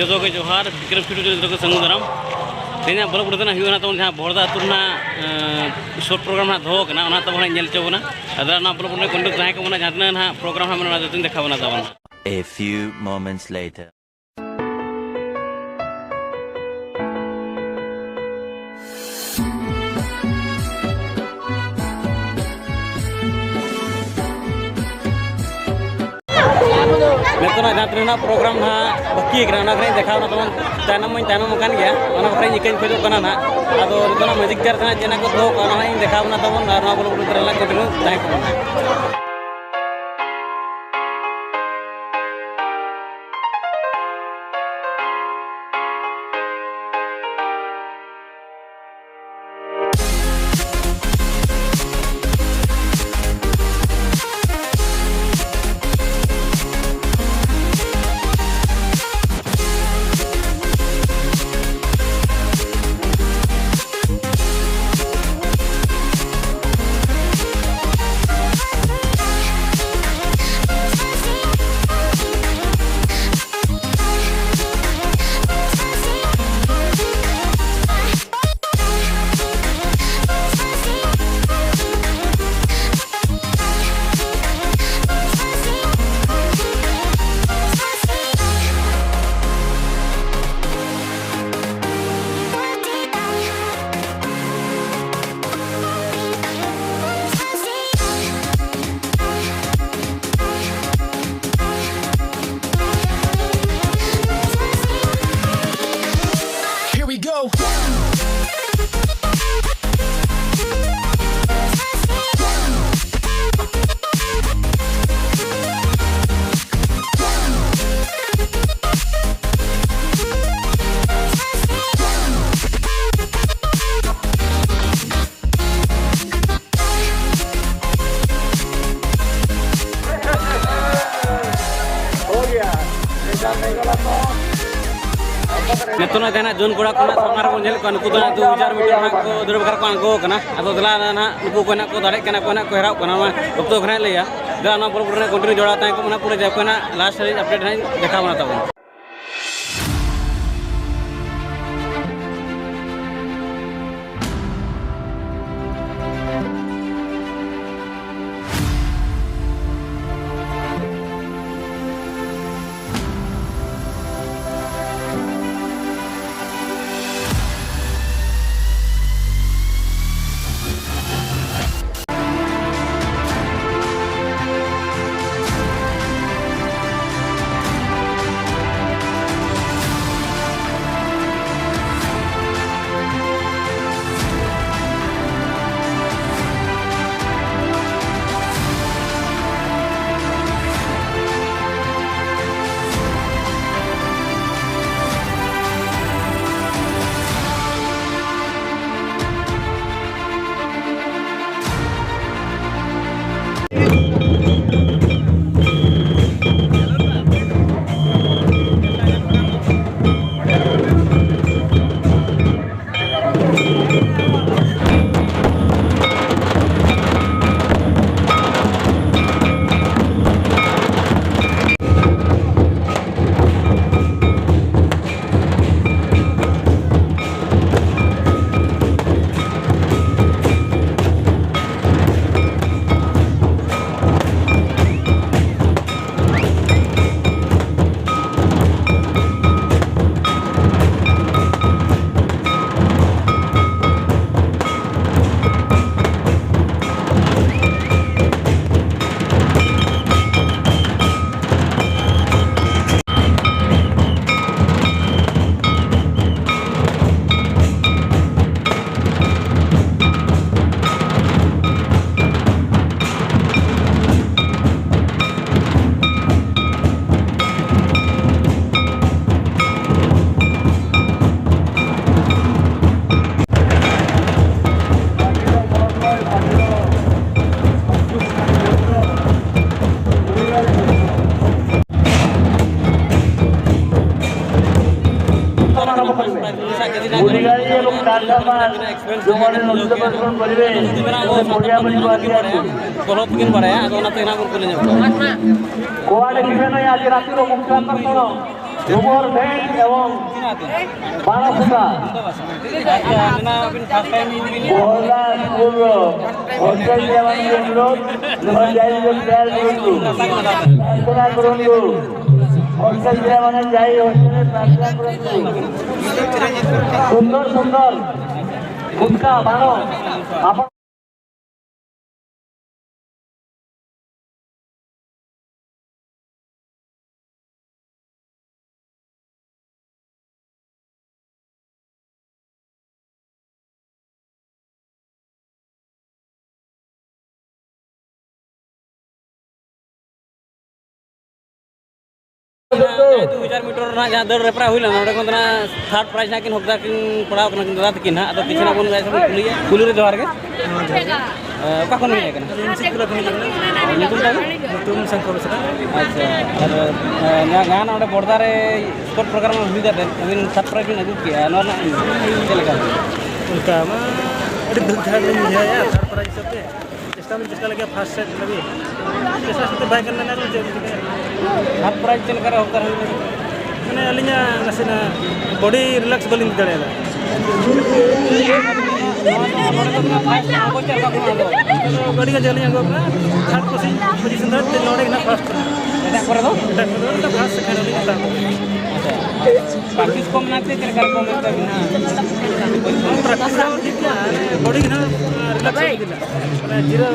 जो के जोहार विक्रम छुटू जो के संग दराम तेना ब्लॉग उड़तना हुआ तो जहाँ बहरदा अतुना शॉर्ट प्रोग्राम ना धो कना ओना तब नेल चोबना अदरा ना ब्लॉग उड़ने कंडक्ट ताहे को मना जहाँ ना प्रोग्राम हम ना जतिन देखा बना तबन A few moments later. नेतना जहाँ प्रोग्राम ना बाकी देखा तब तैनम गया बखरा इकन खोज ना अब नितना मैजिक चार जेना को दो देखा तब ब्लॉग कंटिन्यू ताहे नेतना देना जोन कोड़ा को सामना को नेल को नुकु दो 2000 मीटर को दौड़ बकर को आंगो कना अब दला ना नुकु को ना को दाड़े कना को ना को हेराव कना अब तो घरे लिया दला ना ब्लॉग रे कंटिन्यू जोड़ा ताई को मना पूरे जब कना लास्ट अपडेट है देखा बना तब Umur Bank এবং বারাসুতা Bahalda Purro Hotel Dewan Gundruk Dewan Jai Hotel Gundruk Prasana Gundruk Hotel Dewan Jai Hotel Prasana Gundruk সুন্দর সুন্দর গুটকা বানো আপন itu wijar meter na jahar dar repra huila na orang kena third prize na kin hokda kin padaw kena kin darat kin ha atau kichna pun guys kulir johar ke ka kon ni kan nitum ta nitum sankor sa acha na gan ode bordare sport program hui da amin third prize kin agu kiya na na chelaka उनका मा अरे धुरधार नहीं है यार third prize सबसे चेष्टा में चेष्टा लगे फर्स्ट सेट लगे चेष्टा से बाय करना ना तो third prize chelaka hokda मैंने अलिया नसेना बॉडी रिलैक्स बोलिंग करेगा बॉडी का जलिया को अपना थर्ड पोजीशन था ते लौड़े ना फर्स्ट eta kore do तो फर्स्ट सेकंड अभी था practice kom na te chelaka kom ta bina practice और ठीक है बॉडी ना रिलैक्स हो गया जीरो